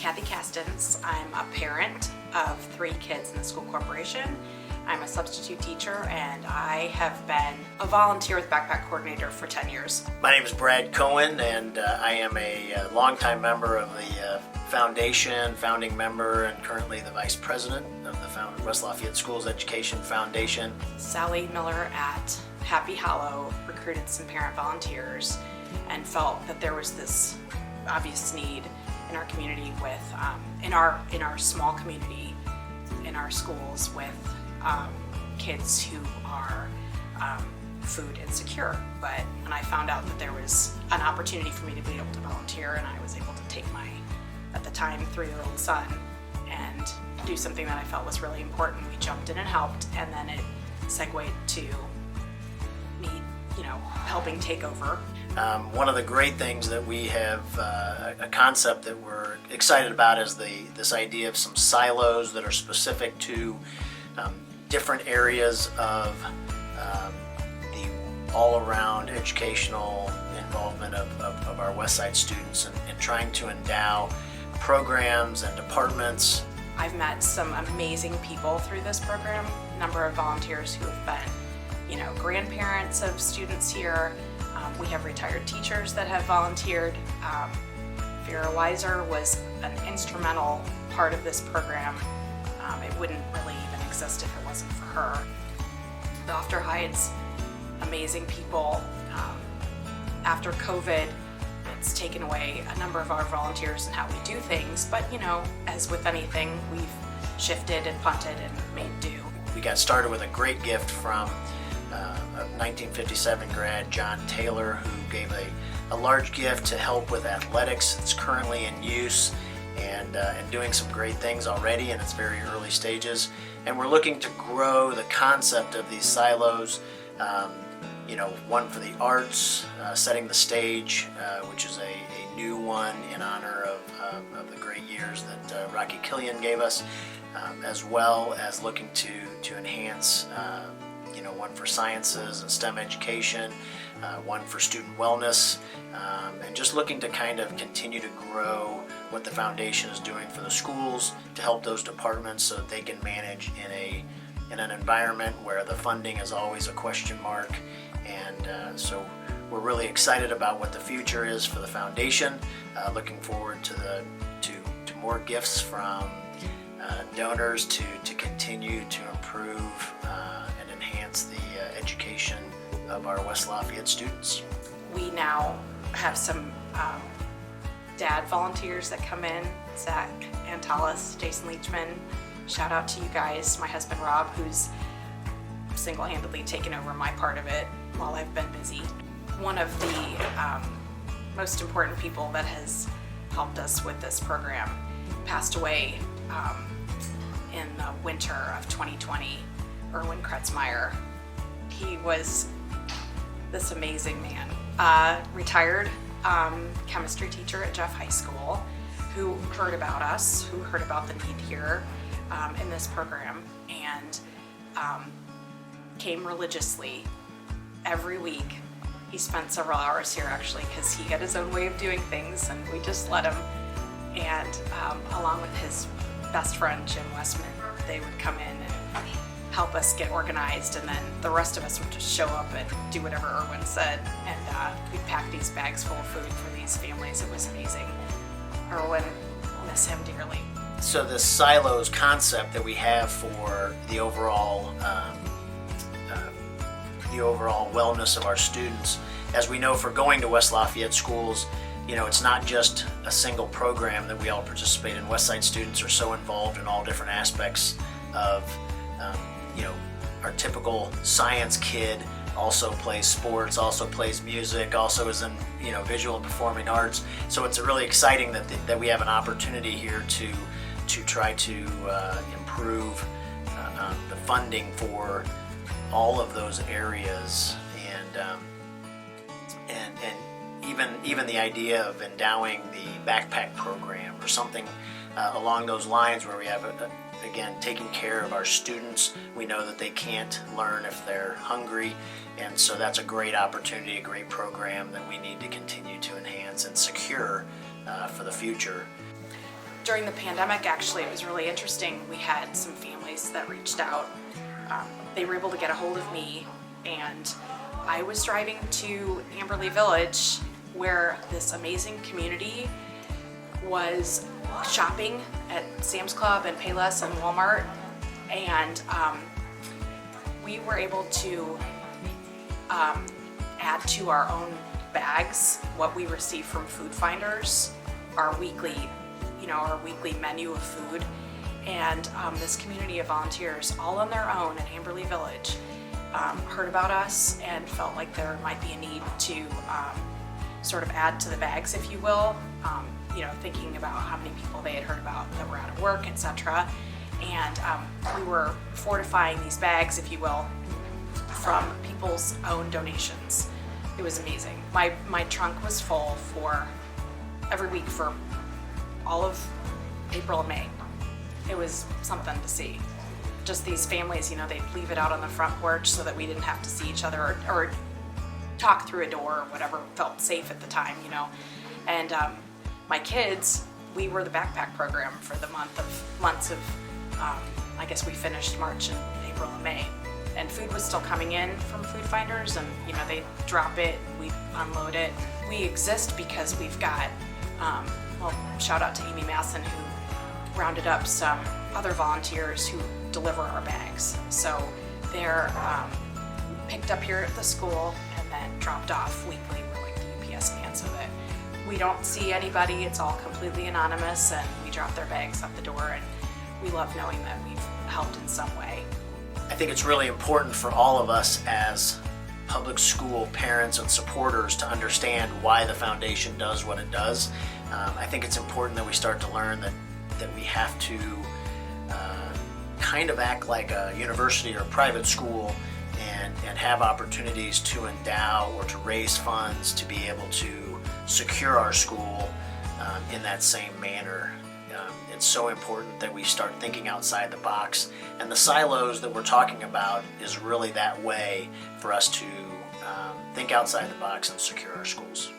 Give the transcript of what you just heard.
Kathy Castens. I'm a parent of 3 kids in the school corporation. I'm a substitute teacher, and I have been a volunteer with Backpack Coordinator for 10 years. My name is Brad Cohen, and I am a longtime member of the foundation, founding member, and currently the vice president of the West Lafayette Schools Education Foundation. Sally Miller at Happy Hollow recruited some parent volunteers and felt that there was this obvious need in our community with, in our small community, in our schools with kids who are food insecure. But when I found out that there was an opportunity for me to be able to volunteer, and I was able to take my, at the time, 3-year-old son and do something that I felt was really important, we jumped in and helped, and then it segued to me, helping take over. One of the great things that we have, a concept that we're excited about, is this idea of some silos that are specific to different areas of the all-around educational involvement of our West Side students, and trying to endow programs and departments. I've met some amazing people through this program, a number of volunteers who have been, grandparents of students here. We have retired teachers that have volunteered. Vera Weiser was an instrumental part of this program. It wouldn't really even exist if it wasn't for her. Dr. Hyde's amazing people. After COVID, it's taken away a number of our volunteers and how we do things, but as with anything, we've shifted and punted and made do. We got started with a great gift from a 1957 grad, John Taylor, who gave a large gift to help with athletics. It's currently in use and doing some great things already in its very early stages. And we're looking to grow the concept of these silos. One for the arts, setting the stage, which is a new one in honor of the great years that Rocky Killian gave us, as well as looking to enhance one for sciences and STEM education, one for student wellness, and just looking to kind of continue to grow what the foundation is doing for the schools to help those departments so that they can manage in an environment where the funding is always a question mark. And so we're really excited about what the future is for the foundation, looking forward to more gifts from donors to continue to improve and enhance the education of our West Lafayette students. We now have some dad volunteers that come in, Zach Antalis, Jason Leachman. Shout out to you guys. My husband Rob, who's single-handedly taken over my part of it while I've been busy. One of the most important people that has helped us with this program passed away in the winter of 2020, Erwin Kretzmeyer. He was this amazing man, retired chemistry teacher at Jeff High School, who heard about us, who heard about the need here in this program, and came religiously every week. He spent several hours here actually because he had his own way of doing things, and we just let him. And along with his best friend Jim Westman, they would come in and help us get organized, and then the rest of us would just show up and do whatever Erwin said, and we'd pack these bags full of food for these families. It was amazing. Erwin, miss him dearly. So this silos concept that we have for the overall wellness of our students, as we know, for going to West Lafayette schools, it's not just a single program that we all participate in. West Side students are so involved in all different aspects of, our typical science kid also plays sports, also plays music, also is in, visual and performing arts. So it's really exciting that we have an opportunity here to try to improve the funding for all of those areas, and even the idea of endowing the backpack program or something along those lines, where we have again taking care of our students. We know that they can't learn if they're hungry, and so that's a great opportunity, a great program that we need to continue to enhance and secure for the future. during the pandemic, actually, it was really interesting. We had some families that reached out. They were able to get a hold of me, and I was driving to Amberley Village, where this amazing community was shopping at Sam's Club and Payless and Walmart, and we were able to add to our own bags what we receive from Food Finders, our weekly menu of food. And this community of volunteers, all on their own at Amberley Village, heard about us and felt like there might be a need to sort of add to the bags, if you will, thinking about how many people they had heard about that were out of work, etc. And we were fortifying these bags, if you will, from people's own donations. It was amazing. My trunk was full for every week for all of April and May. It was something to see. Just these families, they'd leave it out on the front porch so that we didn't have to see each other or talk through a door or whatever felt safe at the time, And my kids, we were the backpack program for the months of I guess we finished March and April and May. And food was still coming in from Food Finders, and they drop it, we unload it. We exist because we've got, shout out to Amy Masson, who rounded up some other volunteers who deliver our bags. So they're picked up here at the school and then dropped off weekly. We're like the UPS man, so that we don't see anybody. It's all completely anonymous, and we drop their bags out the door, and we love knowing that we've helped in some way. I think it's really important for all of us as public school parents and supporters to understand why the foundation does what it does. I think it's important that we start to learn that we have to kind of act like a university or private school and have opportunities to endow or to raise funds to be able to secure our school in that same manner. It's so important that we start thinking outside the box, and the silos that we're talking about is really that way for us to think outside the box and secure our schools.